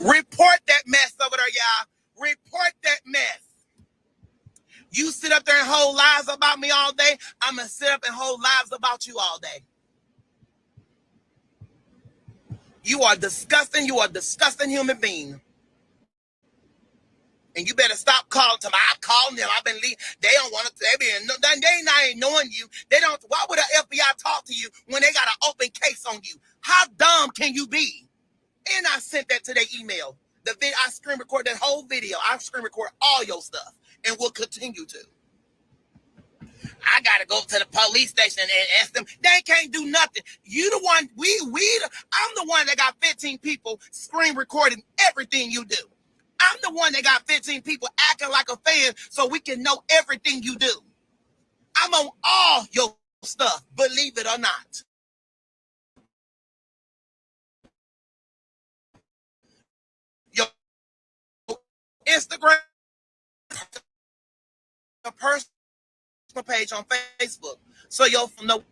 Report that mess over there, y'all. Report that mess. You sit up there and hold lies about me all day. I'm going to sit up and hold lies about you all day. You are disgusting. You are a disgusting human being. And you better stop calling to me. I'm calling them. I've been leaving. They don't want to. They not ignoring you. They don't. Why would the FBI talk to you when they got an open case on you? How dumb can you be? And I sent that to their email. The video, I screen record that whole video. I screen record all your stuff, and will continue to. I gotta go to the police station and ask them. They can't do nothing. You the one. I'm the one that got 15 people screen recording everything you do. I'm the one that got 15 people acting like a fan so we can know everything you do. I'm on all your stuff, believe it or not. Your Instagram, your personal page on Facebook, so you'll know.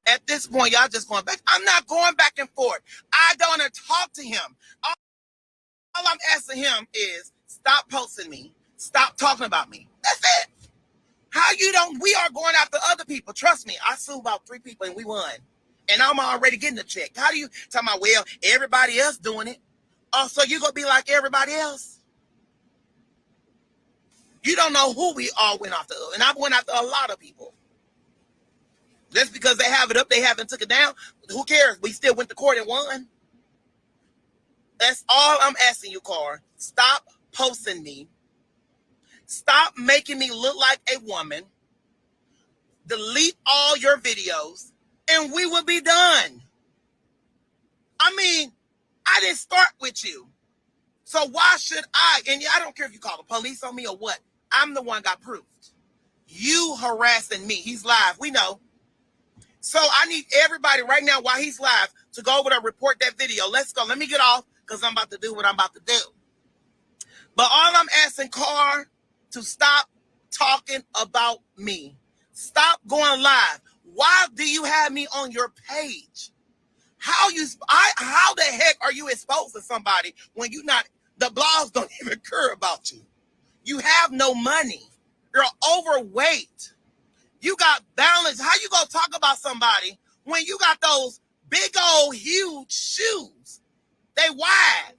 At this point, y'all just going back. I'm not going back and forth. I don't want to talk to him. All I'm asking him is stop posting me. Stop talking about me. That's it. How you don't? We are going after other people. Trust me. I sued about 3 people and we won. And I'm already getting a check. How do you tell me, well, everybody else doing it? Oh, so you going to be like everybody else? You don't know who we all went after. And I went after a lot of people. Just because they have it up, they haven't took it down. Who cares? We still went to court and won. That's all I'm asking you, Car. Stop posting me. Stop making me look like a woman. Delete all your videos, and we will be done. I mean, I didn't start with you. So why should I? And I don't care if you call the police on me or what. I'm the one got proved. You harassing me. He's live. We know. So I need everybody right now while he's live to go over there and report that video. Let's go. Let me get off because I'm about to do what I'm about to do. But all I'm asking, Car, to stop talking about me. Stop going live. Why do you have me on your page? How the heck are you exposed to somebody when you not, the blogs don't even care about you? You have no money. You're overweight. You got balance. How you gonna talk about somebody when you got those big old huge shoes? They wide.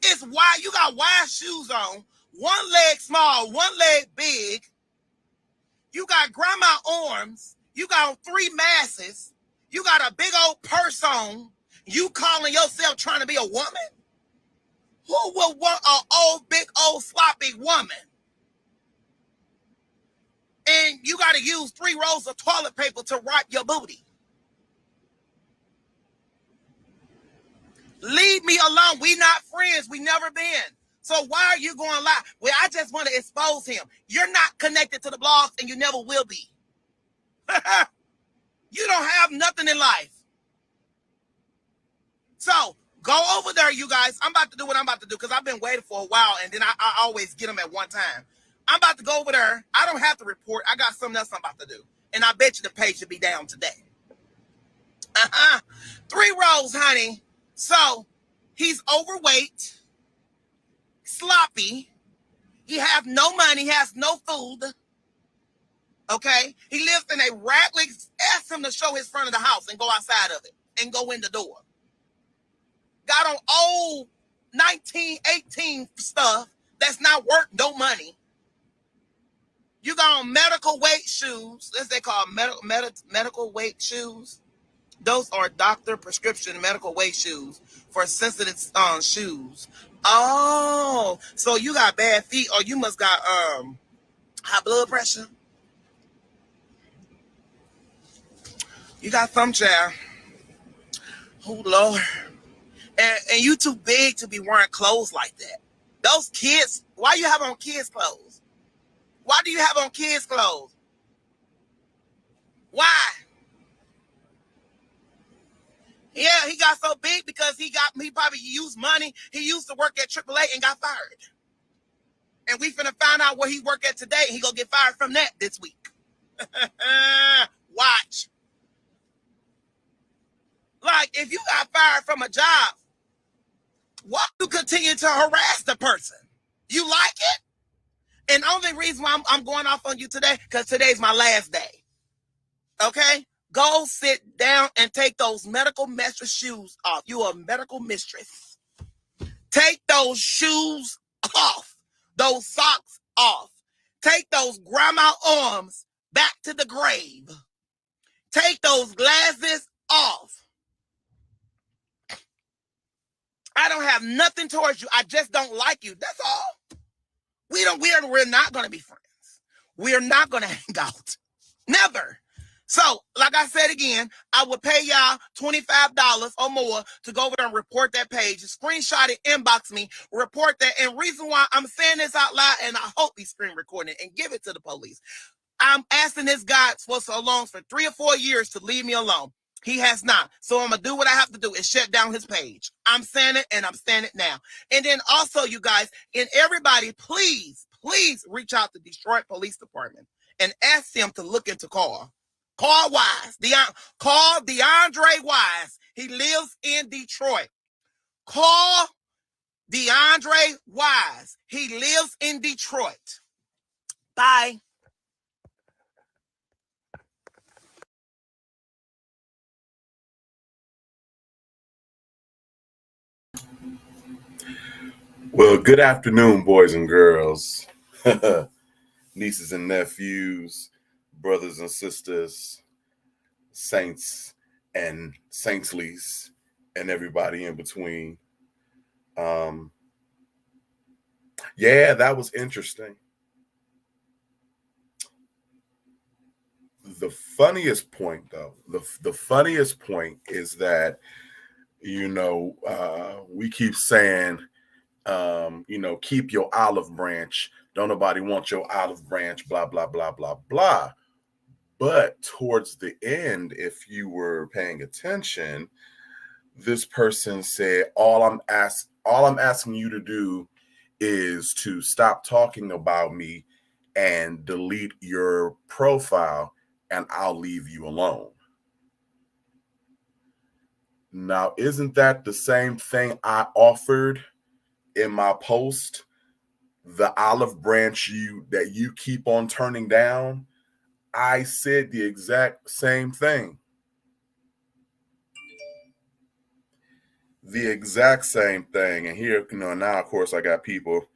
It's wide. You got wide shoes on. One leg small, one leg big. You got grandma arms. You got 3 masses. You got a big old purse on. You calling yourself trying to be a woman? Who would want an old, big, old, sloppy woman? And you got to use 3 rolls of toilet paper to wipe your booty. Leave me alone. We not friends. We never been. So why are you going live? Well, I just want to expose him. You're not connected to the blogs and you never will be. You don't have nothing in life. So go over there, you guys. I'm about to do what I'm about to do because I've been waiting for a while and then I always get them at one time. I'm about to go over there. I don't have to report. I got something else I'm about to do. And I bet you the page should be down today. 3 rows, honey. So he's overweight, sloppy. He have no money. He has no food. Okay? He lives in a raggedy. Ask him to show his front of the house and go outside of it and go in the door. Got on old 1918 stuff that's not worth no money. You got on medical weight shoes. That's they call medical weight shoes. Those are doctor prescription medical weight shoes for sensitive shoes. Oh, so you got bad feet or you must got high blood pressure. You got some child. Oh, Lord. And you too big to be wearing clothes like that. Those kids, why you have on kids' clothes? Why do you have on kids' clothes? Why? Yeah, he got so big because he probably used money. He used to work at AAA and got fired. And we finna find out where he work at today. He gonna get fired from that this week. Watch. Like, if you got fired from a job, why do you continue to harass the person? You like it? And the only reason why I'm going off on you today, because today's my last day. Okay? Go sit down and take those medical mistress shoes off. You are a medical mistress. Take those shoes off. Those socks off. Take those grandma arms back to the grave. Take those glasses off. I don't have nothing towards you. I just don't like you. That's all. We're not going to be friends. We're not going to hang out. Never. So, like I said again, I would pay y'all $25 or more to go over there and report that page. Screenshot it, inbox me, report that. And reason why I'm saying this out loud, and I hope he's screen recording it and give it to the police. I'm asking this guy for so long, for 3 or 4 years, to leave me alone. He has not. So I'm going to do what I have to do and shut down his page. I'm saying it, and I'm saying it now. And then also, you guys, and everybody, please reach out to Detroit Police Department and ask them to look into Carl. Carl Wise. Call DeAndre Wise. He lives in Detroit. Call DeAndre Wise. He lives in Detroit. Bye. Well, good afternoon, boys and girls, nieces and nephews, brothers and sisters, saints and saintslies, and everybody in between. Yeah, that was interesting. The funniest point, though, the funniest point is that, we keep saying, keep your olive branch. Don't nobody want your olive branch, blah, blah, blah, blah, blah. But towards the end, if you were paying attention, this person said, all I'm asking you to do is to stop talking about me and delete your profile, and I'll leave you alone. Now, isn't that the same thing I offered in my post? The olive branch that you keep on turning down? I said the exact same thing. The exact same thing. And here, now, of course, I got people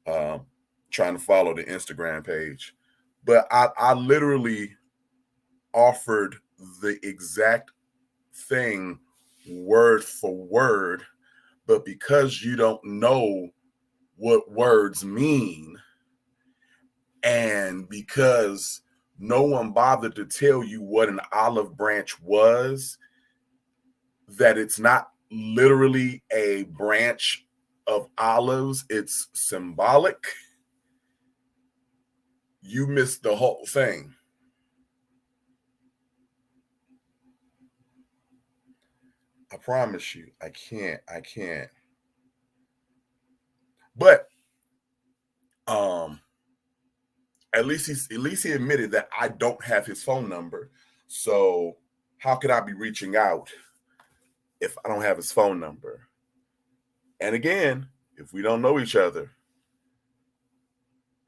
trying to follow the Instagram page. But I literally offered the exact thing word for word. But because you don't know what words mean, and because no one bothered to tell you what an olive branch was, that it's not literally a branch of olives, it's symbolic, you missed the whole thing. I promise you, I can't. But at least he admitted that I don't have his phone number. So how could I be reaching out if I don't have his phone number? And again, if we don't know each other,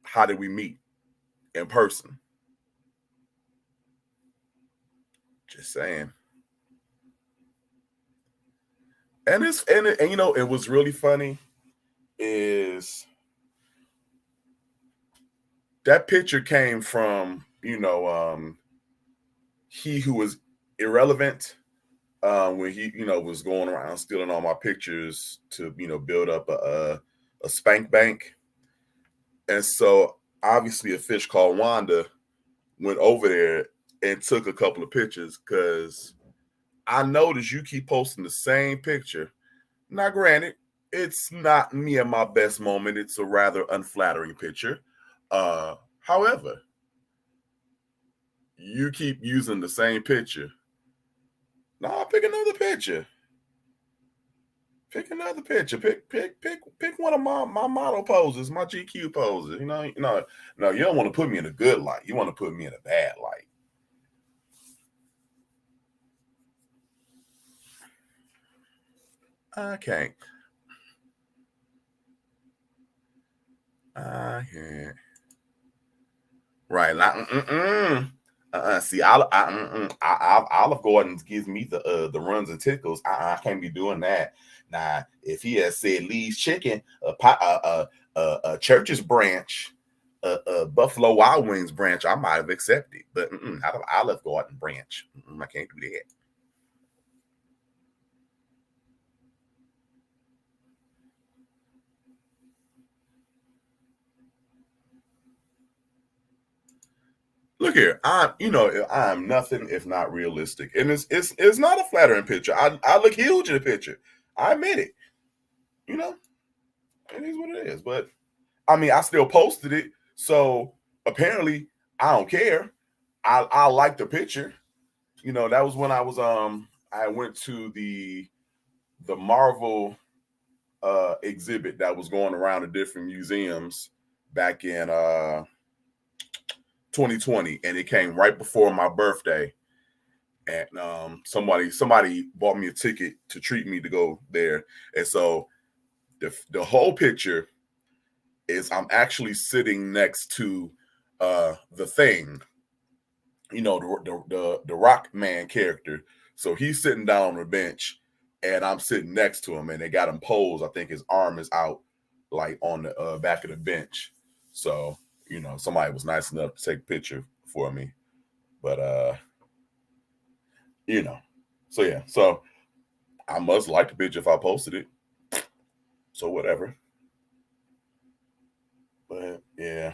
how did we meet in person? Just saying. And it was really funny is that picture came from, he who was irrelevant, when he, was going around stealing all my pictures to, build up a spank bank. And so obviously a fish called Wanda went over there and took a couple of pictures, because I noticed you keep posting the same picture. Now, granted, it's not me at my best moment. It's a rather unflattering picture. However, you keep using the same picture. Now, pick another picture. Pick another picture. Pick one of my model poses, my GQ poses. No, you don't want to put me in a good light. You want to put me in a bad light. I can't. I can't. Right. See, Olive Garden gives me the runs and tickles. I can't be doing that. Now, if he has said Lee's Chicken, a Church's branch, a Buffalo Wild Wings branch, I might have accepted. But out of Olive Garden branch, I can't do that. Look here, I'm nothing if not realistic, and it's not a flattering picture. I look huge in the picture. I admit it. You know, it is what it is. But I mean, I still posted it, so apparently I don't care. I like the picture. That was when I went to the Marvel exhibit that was going around to different museums back in 2020, and it came right before my birthday. And somebody bought me a ticket to treat me to go there, and so the whole picture is I'm actually sitting next to the Thing, the Rock Man character. So he's sitting down on the bench, and I'm sitting next to him, and they got him posed. I think his arm is out, like on the back of the bench. So somebody was nice enough to take a picture for me, but so yeah, so I must like the picture if I posted it. So whatever. But yeah.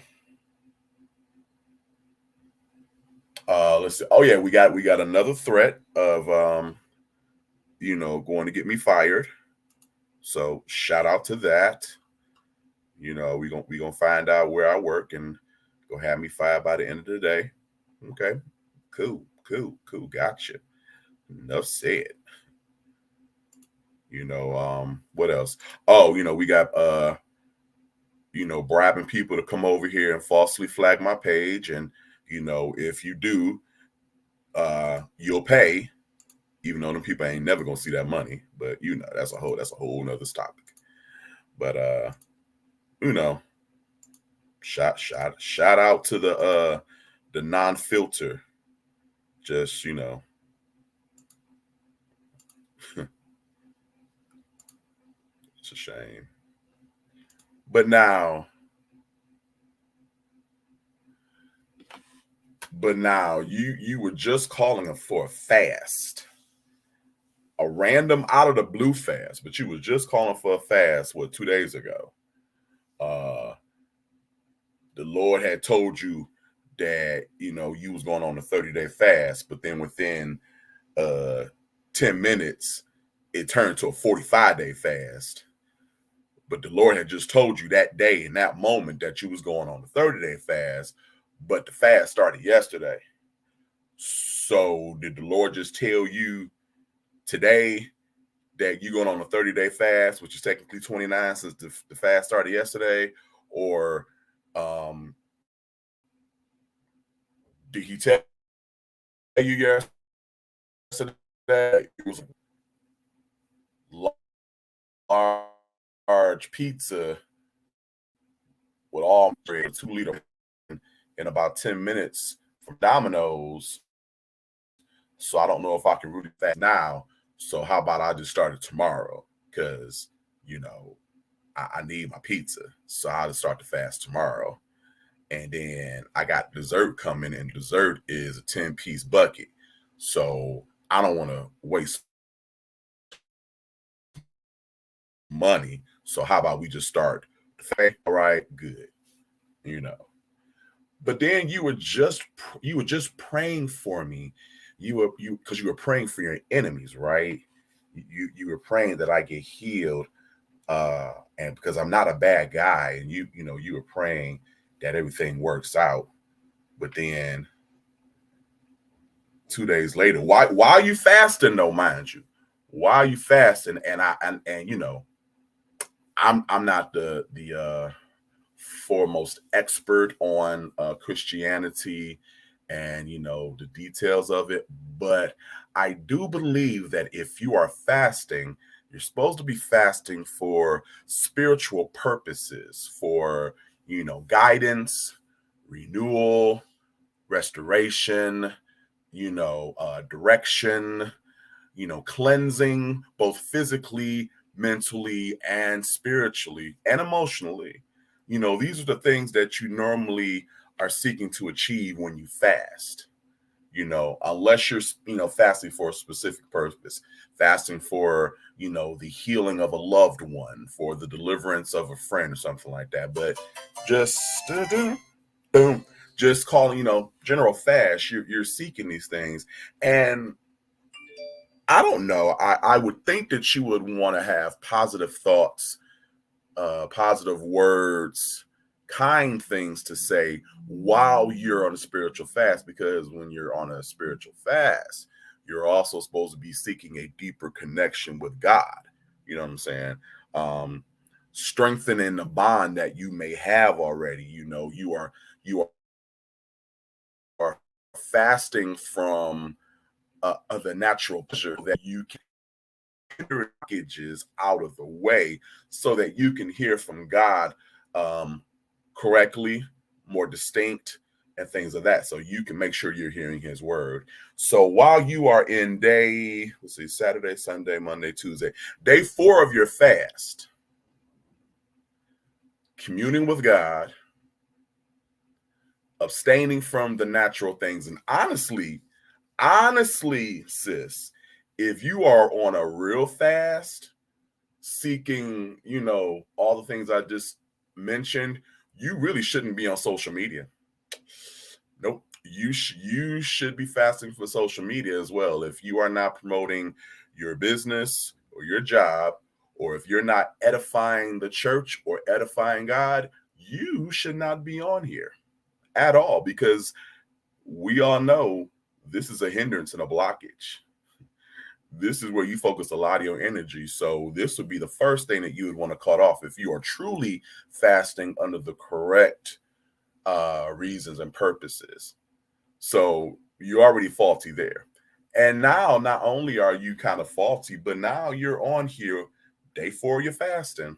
Let's see. Oh yeah, we got another threat of going to get me fired. So shout out to that. We gonna find out where I work and go have me fired by the end of the day. Okay. Cool. Gotcha. Enough said. What else? Oh, we got bribing people to come over here and falsely flag my page. And if you do, you'll pay, even though them people ain't never gonna see that money. But that's a whole nother topic. But shout out to the non-filter. Just it's a shame. But now you were just calling for a fast, a random out of the blue fast, but you was just calling for a fast 2 days ago. The Lord had told you that you was going on a 30-day fast, but then within 10 minutes it turned to a 45-day fast. But the Lord had just told you that day, in that moment, that you was going on a 30-day fast, but the fast started yesterday. So did the Lord just tell you today that you're going on a 30-day fast, which is technically 29 since the fast started yesterday? Or did he tell you yesterday it was large pizza with all 2-liter in about 10 minutes from Domino's? So I don't know if I can really fast now. So how about I just start it tomorrow? Because I need my pizza. So I'll just start the fast tomorrow. And then I got dessert coming, and dessert is a 10-piece bucket. So I don't want to waste money. So how about we just start the fast? All right, good. But then you were just praying for me. Because you were praying for your enemies, right? You were praying that I get healed, and because I'm not a bad guy, and you were praying that everything works out. But then 2 days later, why are you fasting though, mind you? Why are you fasting? And I'm not the foremost expert on Christianity and the details of it, but I do believe that if you are fasting, You're supposed to be fasting for spiritual purposes, for, guidance, renewal, restoration, direction, cleansing, both physically, mentally, and spiritually and emotionally. These are the things that you normally are seeking to achieve when you fast. Unless you're, fasting for a specific purpose, fasting for, the healing of a loved one, for the deliverance of a friend or something like that. But just boom, just calling, general fast, you're seeking these things. And I don't know. I would think that you would want to have positive thoughts, positive words, kind things to say while you're on a spiritual fast, because when you're on a spiritual fast, you're also supposed to be seeking a deeper connection with God. You know what I'm saying? Strengthening the bond that you may have already. You are fasting from the natural pleasure that you can packages out of the way so that you can hear from God correctly, more distinct, and things of that. So you can make sure you're hearing his word. So while you are in Saturday, Sunday, Monday, Tuesday, day 4 of your fast, communing with God, abstaining from the natural things. And honestly, sis, if you are on a real fast, seeking, all the things I just mentioned, you really shouldn't be on social media. Nope. You should be fasting for social media as well. If you are not promoting your business or your job, or if you're not edifying the church or edifying God, you should not be on here at all, because we all know this is a hindrance and a blockage. This is where you focus a lot of your energy. So this would be the first thing that you would want to cut off if you are truly fasting under the correct reasons and purposes. So you're already faulty there. And now not only are you kind of faulty, but now you're on here day 4 of your fasting,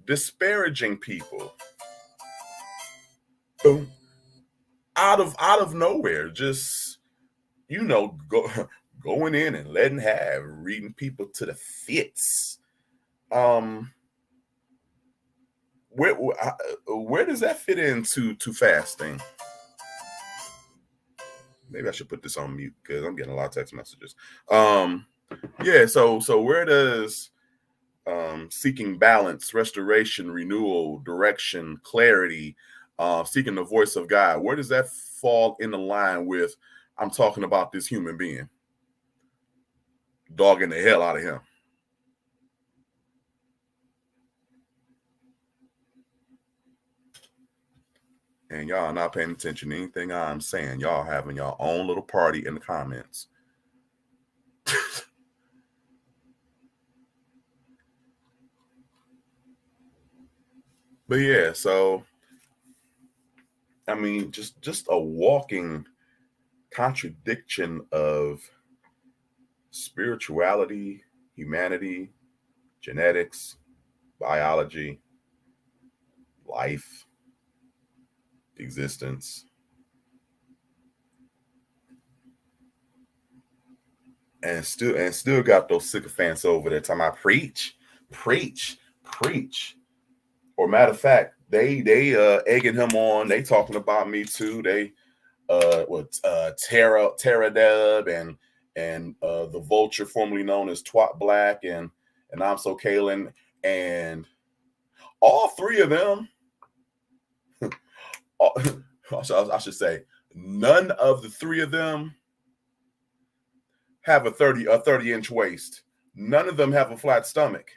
disparaging people. Boom. Out of nowhere, just going in and letting have, reading people to the fits. Where does that fit into fasting? Maybe I should put this on mute because I'm getting a lot of text messages. Yeah. So where does seeking balance, restoration, renewal, direction, clarity, seeking the voice of God, where does that fall in the line with I'm talking about this human being, dogging the hell out of him? And y'all not paying attention to anything I'm saying. Y'all having your own little party in the comments. But yeah, so I mean, just a walking contradiction of spirituality, humanity, genetics, biology, life, existence. And still got those sycophants over there talking about preach. Or matter of fact, they egging him on. They talking about me too. They Tara Dub and the Vulture, formerly known as Twat Black, and I'm So Kalen, and all 3 of them. I should say none of the 3 of them have a 30-inch waist. None of them have a flat stomach.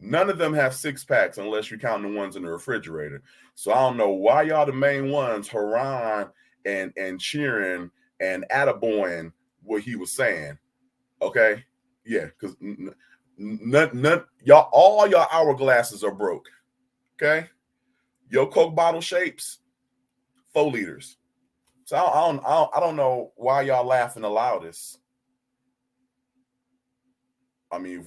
None of them have 6-packs unless you count the ones in the refrigerator. So I don't know why y'all the main ones, Haran and cheering and attaboying what he was saying. Okay? Yeah, because none y'all, all your hourglasses are broke. Okay? Your Coke bottle shapes, 4 liters. So I don't know why y'all laughing the loudest. I mean, if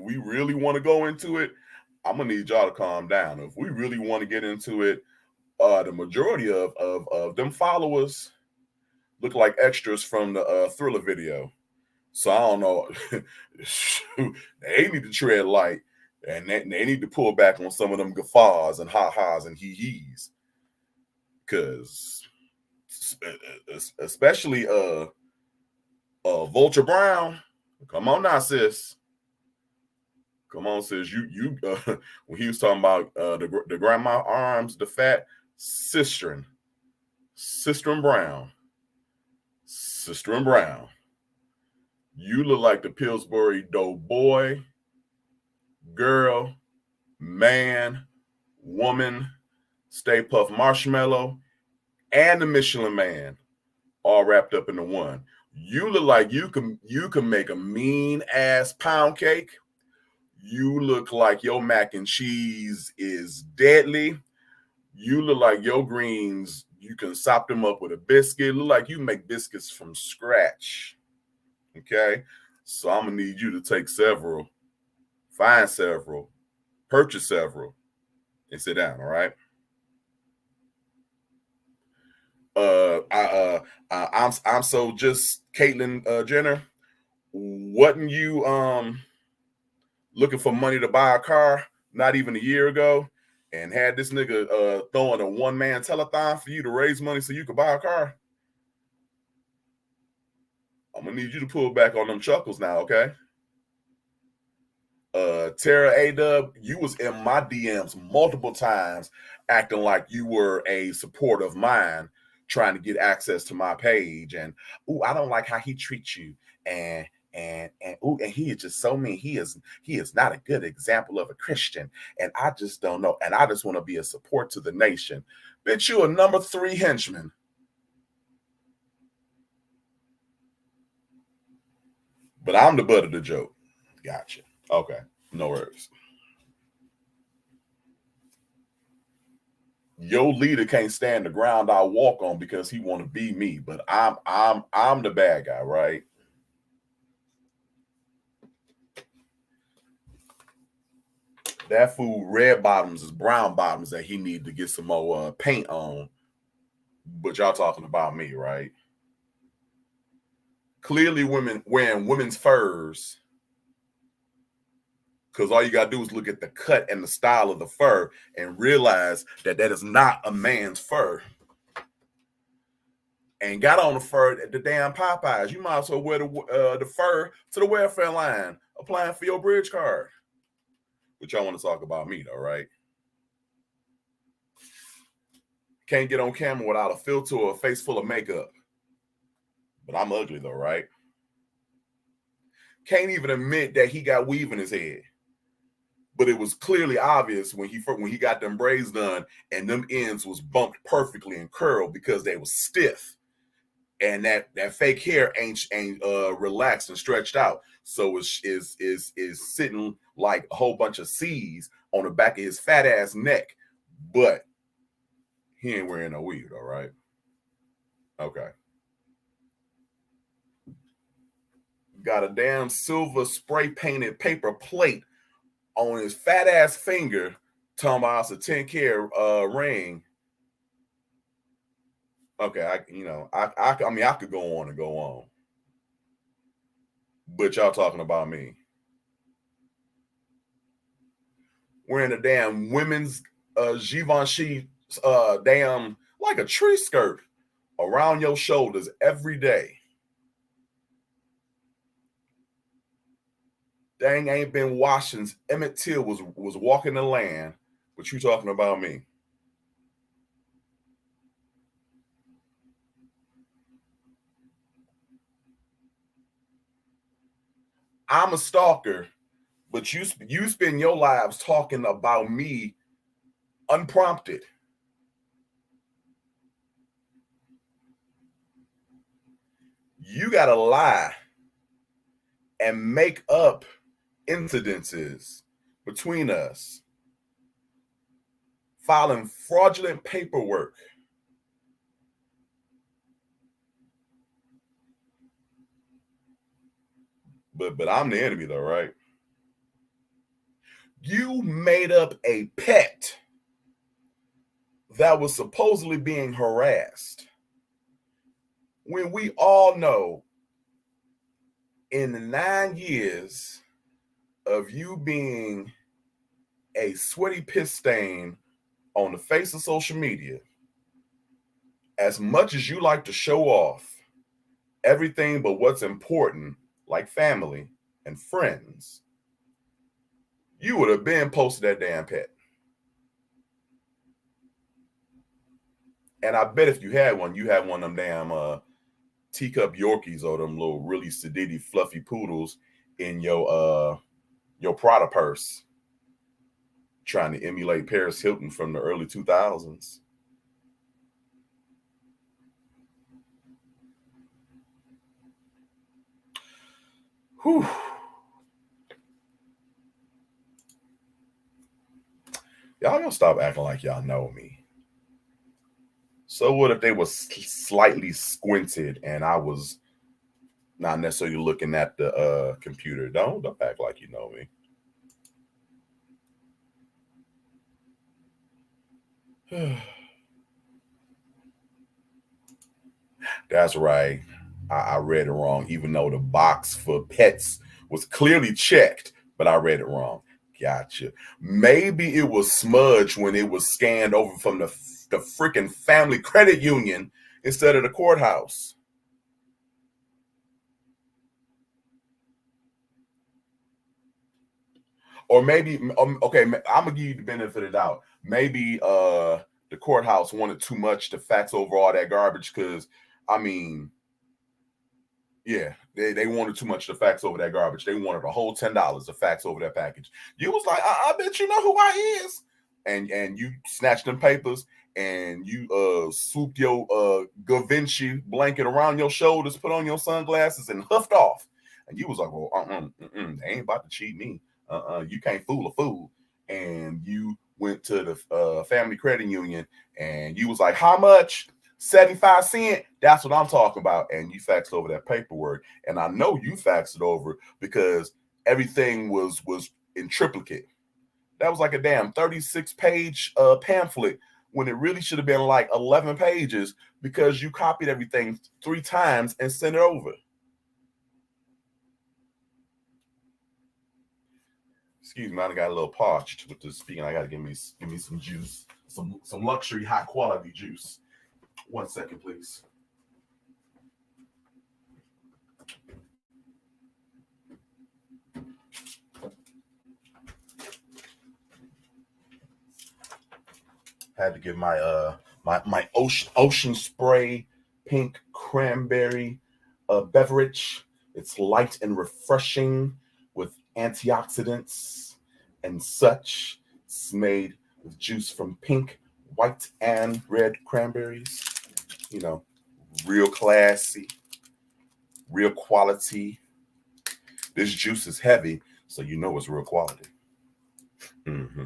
we really want to go into it, I'm gonna need y'all to calm down. If we really want to get into it, the majority of them followers look like extras from the Thriller video. So I don't know. They need to tread light, and they need to pull back on some of them guffaws and ha-has and hee-hees. Because especially Vulture Brown, come on now, sis. Come on, sis. You when he was talking about the grandma arms, the fat Sister Brown. You look like the Pillsbury Doughboy, girl, man, woman, Stay Puft Marshmallow, and the Michelin Man, all wrapped up into one. You look like you can make a mean ass pound cake. You look like your mac and cheese is deadly. You look like your greens, you can sop them up with a biscuit. Look like you make biscuits from scratch. Okay? So I'm going to need you to take several, find several, purchase several, and sit down, all right? I'm so just Caitlyn Jenner. Wasn't you looking for money to buy a car not even a year ago, and had this nigga throwing a one-man telethon for you to raise money so you could buy a car? I'm gonna need you to pull back on them chuckles now, okay? Tara A-Dub, you was in my DMs multiple times acting like you were a supporter of mine, trying to get access to my page, and I don't like how he treats you, and he is just so mean. He is not a good example of a Christian, and I just don't know, and I just want to be a support to the nation. Bitch, you a number 3 henchman. But I'm the butt of the joke. Gotcha. Okay, no worries. Your leader can't stand the ground I walk on because he want to be me, but I'm the bad guy, right? That fool red bottoms is brown bottoms that he need to get some more paint on. But y'all talking about me, right? Clearly women wearing women's furs, because all you got to do is look at the cut and the style of the fur and realize that that is not a man's fur. And got on the fur at the damn Popeyes. You might as well wear the fur to the welfare line, applying for your bridge card. But y'all want to talk about me, though, right? Can't get on camera without a filter or a face full of makeup. But I'm ugly, though, right? Can't even admit that he got weave in his head. But it was clearly obvious when he got them braids done and them ends was bumped perfectly and curled because they was stiff. And that fake hair ain't relaxed and stretched out, so is sitting like a whole bunch of C's on the back of his fat ass neck. But he ain't wearing no weave, all right? Okay. Got a damn silver spray painted paper plate on his fat ass finger, talking about it's a 10K ring. Okay, I mean, I could go on and go on. But y'all talking about me. Wearing a damn women's Givenchy damn, like a tree skirt around your shoulders every day. Dang ain't been washed since Emmett Till was walking the land, but you talking about me. I'm a stalker, but you spend your lives talking about me unprompted. You gotta lie and make up incidences between us, filing fraudulent paperwork. But I'm the enemy though, right? You made up a pet that was supposedly being harassed when we all know in the 9 years of you being a sweaty piss stain on the face of social media, as much as you like to show off everything but what's important, like family and friends, you would have been posted that damn pet. And I bet if you had one, you had one of them damn teacup Yorkies or them little really sedity fluffy poodles in your Prada purse, trying to emulate Paris Hilton from the early 2000s. Whew. Y'all gonna stop acting like y'all know me. So what if they was slightly squinted and I was not necessarily looking at the computer? Don't act like you know me. That's right. I read it wrong, even though the box for pets was clearly checked, but I read it wrong. Gotcha. Maybe it was smudged when it was scanned over from the freaking Family Credit Union instead of the courthouse. Or maybe, okay, I'm gonna give you the benefit of the doubt. Maybe the courthouse wanted too much to fax over all that garbage because, I mean, yeah, they wanted too much to fax over that garbage. They wanted a whole $10 to fax over that package. You was like, I bet you know who I is. And you snatched them papers and you swooped your Gavinci blanket around your shoulders, put on your sunglasses, and huffed off. And you was like, well, they ain't about to cheat me. You can't fool a fool. And you went to the Family Credit Union and you was like, how much? 75 cents. That's what I'm talking about. And you faxed over that paperwork. And I know you faxed it over because everything was in triplicate. That was like a damn 36-page pamphlet when it really should have been like 11 pages because you copied everything 3 times and sent it over. Excuse me, I got a little parched with this speaking. I got to give me some juice, some luxury high quality juice. 1 second, please. Had to get my my ocean spray pink cranberry beverage. It's light and refreshing with antioxidants and such. It's made with juice from pink, white, and red cranberries. You know, real classy, real quality. This juice is heavy, so you know it's real quality. Mm-hmm.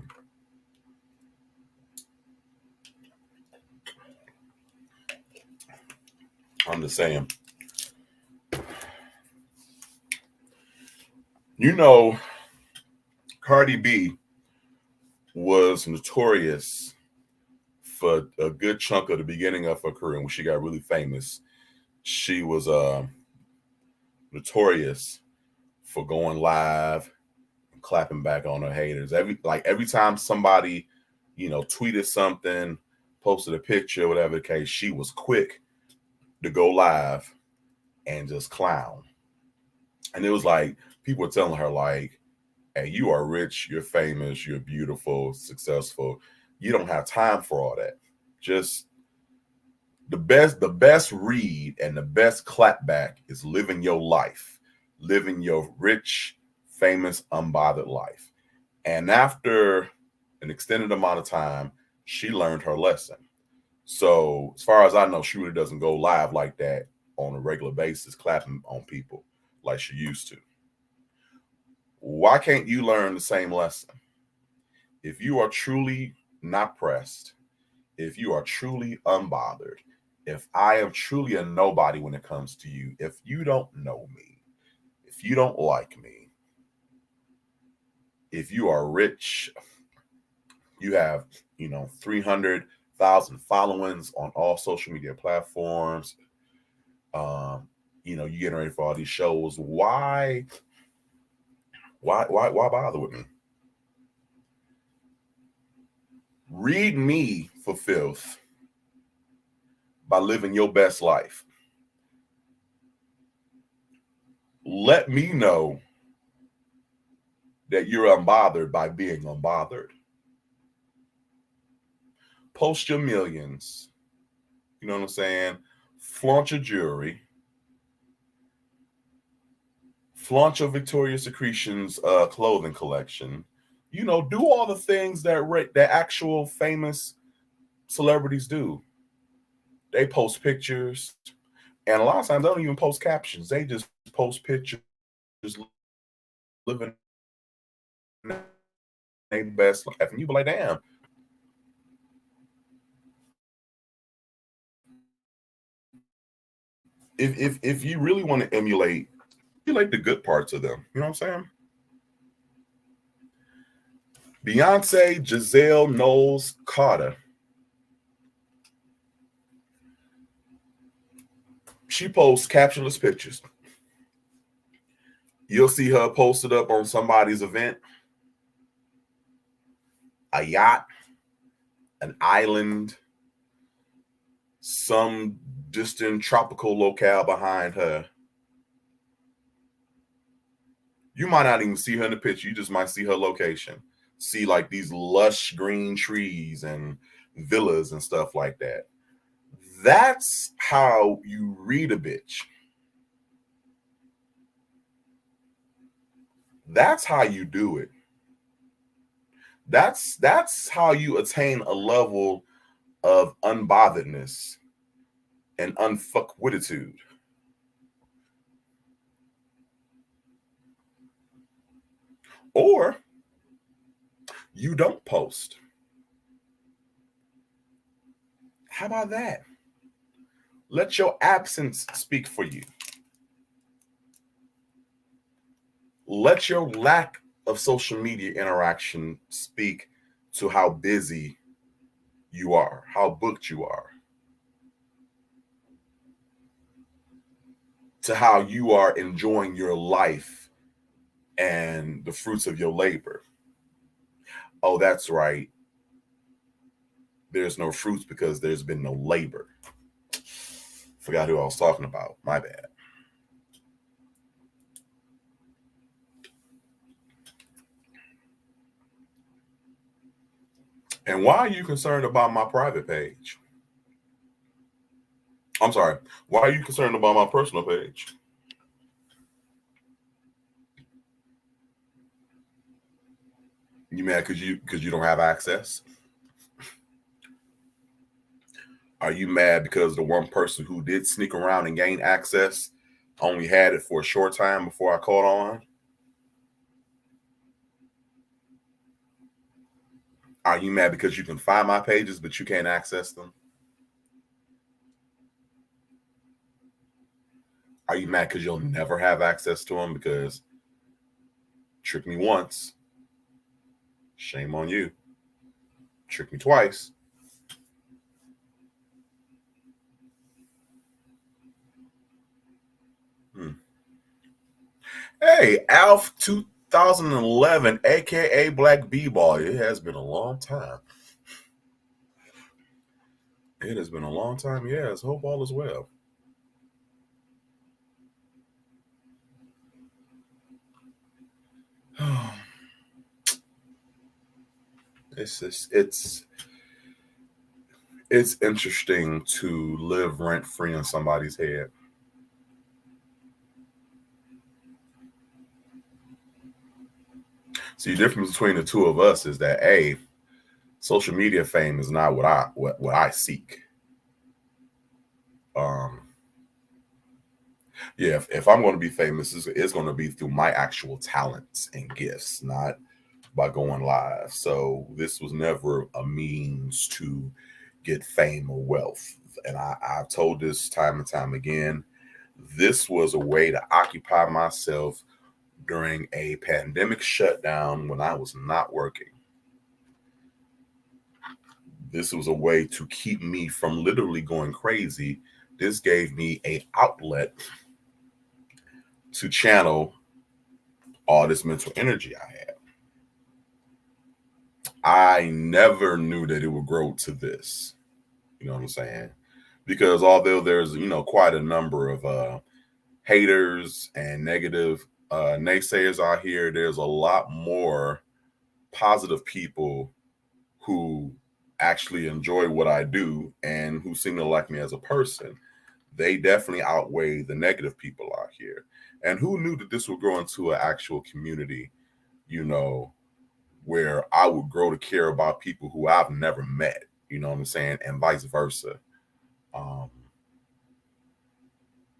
I'm just saying. You know, Cardi B was notorious for a good chunk of the beginning of her career. When she got really famous, she was notorious for going live and clapping back on her haters. Every time somebody, tweeted something, posted a picture, whatever the case, she was quick to go live and just clown. And it was like people were telling her like, hey, you are rich, you're famous, you're beautiful, successful. You don't have time for all that. Just the best read and the best clapback is living your life, living your rich, famous, unbothered life. And after an extended amount of time, she learned her lesson. So as far as I know, she really doesn't go live like that on a regular basis, clapping on people like she used to. Why can't you learn the same lesson? If you are truly not pressed, if you are truly unbothered, if I am truly a nobody when it comes to you, if you don't know me, if you don't like me, if you are rich, you have, 300,000 followings on all social media platforms, you getting ready for all these shows. Why bother with me? Read me for filth by living your best life. Let me know that you're unbothered by being unbothered. Post your millions. You know what I'm saying? Flaunt your jewelry. Flaunt your Victoria's Secretions clothing collection. Do all the things that actual famous celebrities do. They post pictures, and a lot of times they don't even post captions. They just post pictures living their best life. And you be like, damn. If you really want to emulate the good parts of them, you know what I'm saying? Beyonce Giselle Knowles Carter. She posts captionless pictures. You'll see her posted up on somebody's event, a yacht, an island, some distant tropical locale behind her. You might not even see her in the picture. You just might see her location. See like these lush green trees and villas and stuff like that. That's how you read a bitch. That's how you do it. That's how you attain a level of unbotheredness and unfuckwititude. Or you don't post. How about that? Let your absence speak for you. Let your lack of social media interaction speak to how busy you are, how booked you are, to how you are enjoying your life and the fruits of your labor. Oh, that's right. There's no fruits because there's been no labor. Forgot who I was talking about. My bad. And why are you concerned about my private page? I'm sorry. Why are you concerned about my personal page? You mad because you don't have access? Are you mad because the one person who did sneak around and gain access only had it for a short time before I caught on? Are you mad because you can find my pages but you can't access them? Are you mad because you'll never have access to them because trick me once, shame on you. Trick me twice. Hey, Alf 2011, aka Black B-Ball. It has been a long time. It has been a long time. Yes, hope all is well. It's interesting to live rent free in somebody's head. See, the difference between the two of us is that social media fame is not what I seek. Yeah, if I'm going to be famous, it's going to be through my actual talents and gifts, not by going live. So this was never a means to get fame or wealth. And I've told this time and time again. This was a way to occupy myself during a pandemic shutdown when I was not working. This was a way to keep me from literally going crazy. This gave me an outlet to channel all this mental energy I had. I never knew that it would grow to this. You know what I'm saying? Because although there's, quite a number of haters and negative naysayers out here, there's a lot more positive people who actually enjoy what I do and who seem to like me as a person. They definitely outweigh the negative people out here. And who knew that this would grow into an actual community, where I would grow to care about people who I've never met, you know what I'm saying? And vice versa.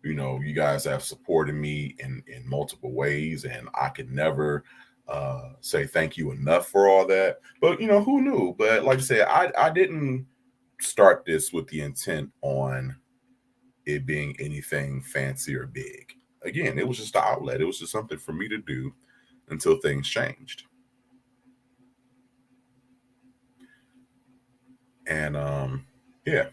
You guys have supported me in multiple ways, and I could never say thank you enough for all that. But who knew? But like I said, I didn't start this with the intent on it being anything fancy or big. Again, it was just an outlet. It was just something for me to do until things changed. And yeah.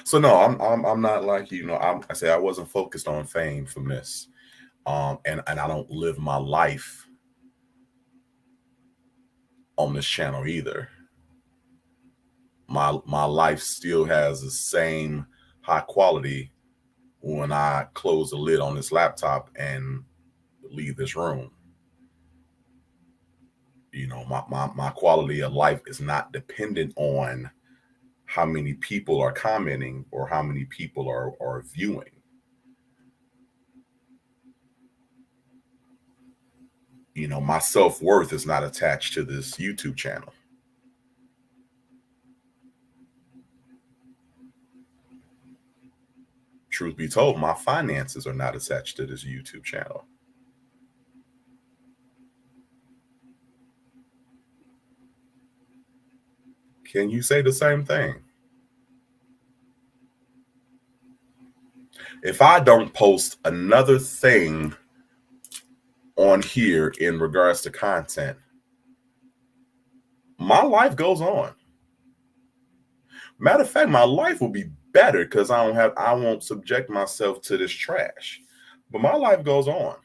So no, I'm not like I say I wasn't focused on fame from this, and I don't live my life on this channel either. My life still has the same high quality when I close the lid on this laptop and leave this room. My quality of life is not dependent on how many people are commenting or how many people are viewing. My self-worth is not attached to this YouTube channel. Truth be told, my finances are not attached to this YouTube channel. Can you say the same thing? If I don't post another thing on here in regards to content, my life goes on. Matter of fact, my life will be better because I won't subject myself to this trash. But my life goes on.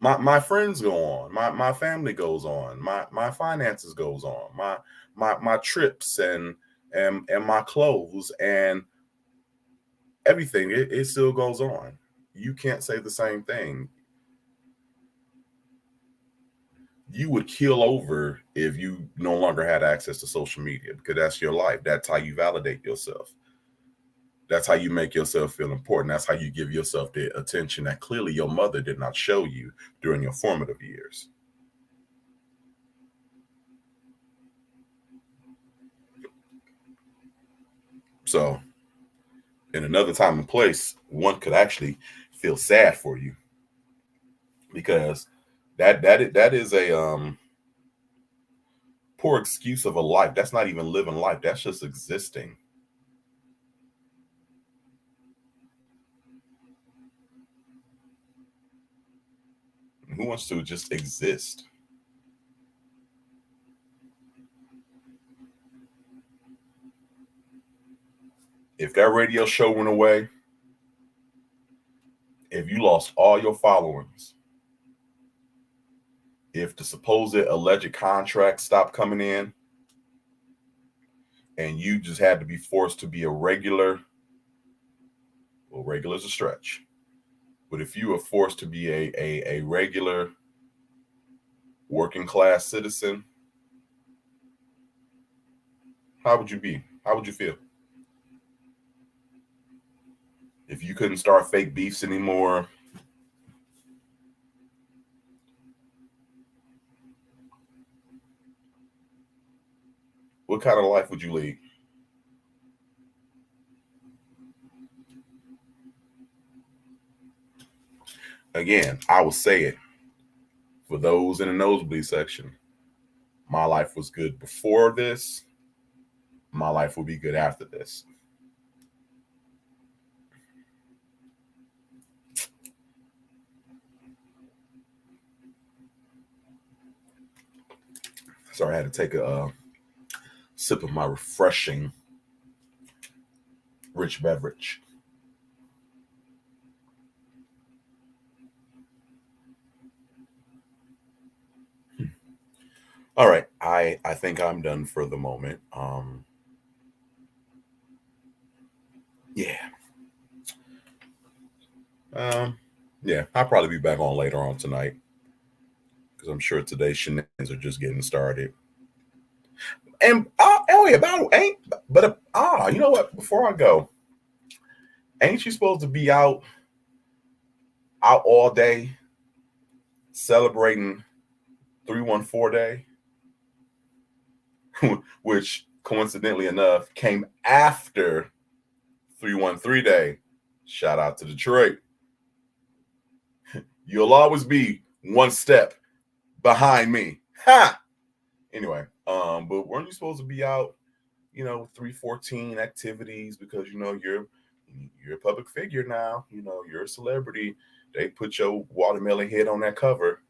My friends go on. My family goes on. My finances goes on. My trips and my clothes and everything. It still goes on. You can't say the same thing. You would keel over if you no longer had access to social media because that's your life. That's how you validate yourself. That's how you make yourself feel important. That's how you give yourself the attention that clearly your mother did not show you during your formative years. So, in another time and place, one could actually feel sad for you because that is a poor excuse of a life. That's not even living life. That's just existing. Who wants to just exist? If that radio show went away, if you lost all your followings, if the supposed alleged contract stopped coming in, and you just had to be forced to be a regular, well, regular is a stretch, but if you were forced to be a regular working class citizen, how would you be? How would you feel? If you couldn't start fake beefs anymore, what kind of life would you lead? Again, I will say it for those in the nosebleed section. My life was good before this. My life will be good after this. Sorry, I had to take a sip of my refreshing rich beverage. All right, I think I'm done for the moment. Yeah. Yeah, I'll probably be back on later on tonight because I'm sure today's shenanigans are just getting started. And Elliot, you know what? Before I go, ain't you supposed to be out all day celebrating 314 Day, which coincidentally enough came after 313 Day. Shout out to Detroit. You'll always be one step behind me. Ha! Anyway, but weren't you supposed to be out, 314 activities because you're a public figure now, you're a celebrity. They put your watermelon head on that cover.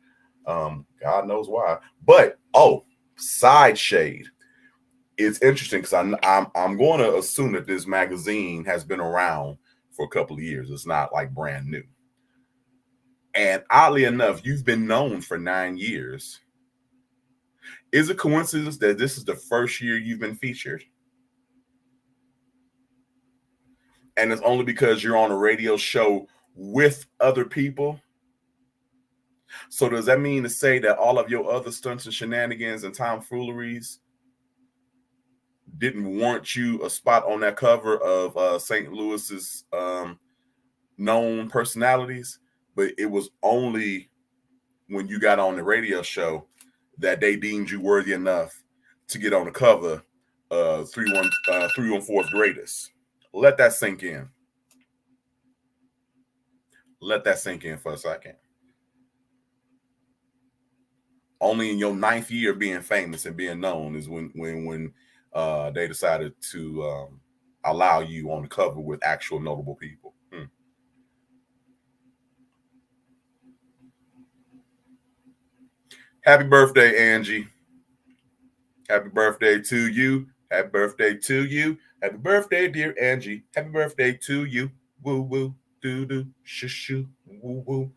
God knows why. But side shade. It's interesting because I'm going to assume that this magazine has been around for a couple of years. It's not like brand new. And oddly enough, you've been known for 9 years. Is it coincidence that this is the first year you've been featured? And it's only because you're on a radio show with other people? So does that mean to say that all of your other stunts and shenanigans and tomfooleries didn't warrant you a spot on that cover of St. Louis's known personalities? But it was only when you got on the radio show that they deemed you worthy enough to get on the cover of 314's Greatest. Let that sink in. Let that sink in for a second. Only in your 9th year being famous and being known is when they decided to allow you on the cover with actual notable people. Happy birthday, Angie. Happy birthday to you. Happy birthday to you. Happy birthday, dear Angie. Happy birthday to you. Woo woo doo doo shoo shoo woo woo.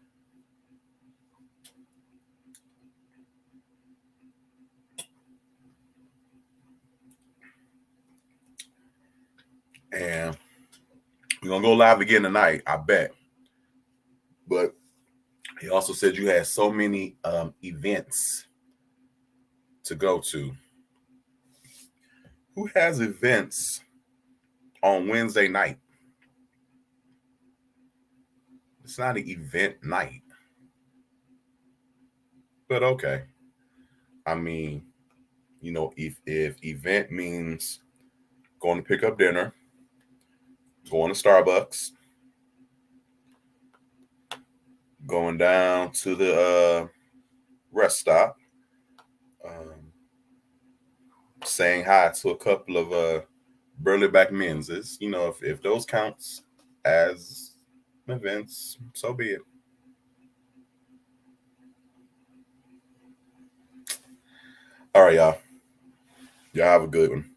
And we're gonna go live again tonight, I bet. But he also said you had so many events to go to. Who has events on Wednesday night? It's not an event night. But okay. I mean, if event means going to pick up dinner, going to Starbucks, going down to the rest stop, saying hi to a couple of burly back menses, if those counts as events, so be it. All right, y'all. Y'all have a good one.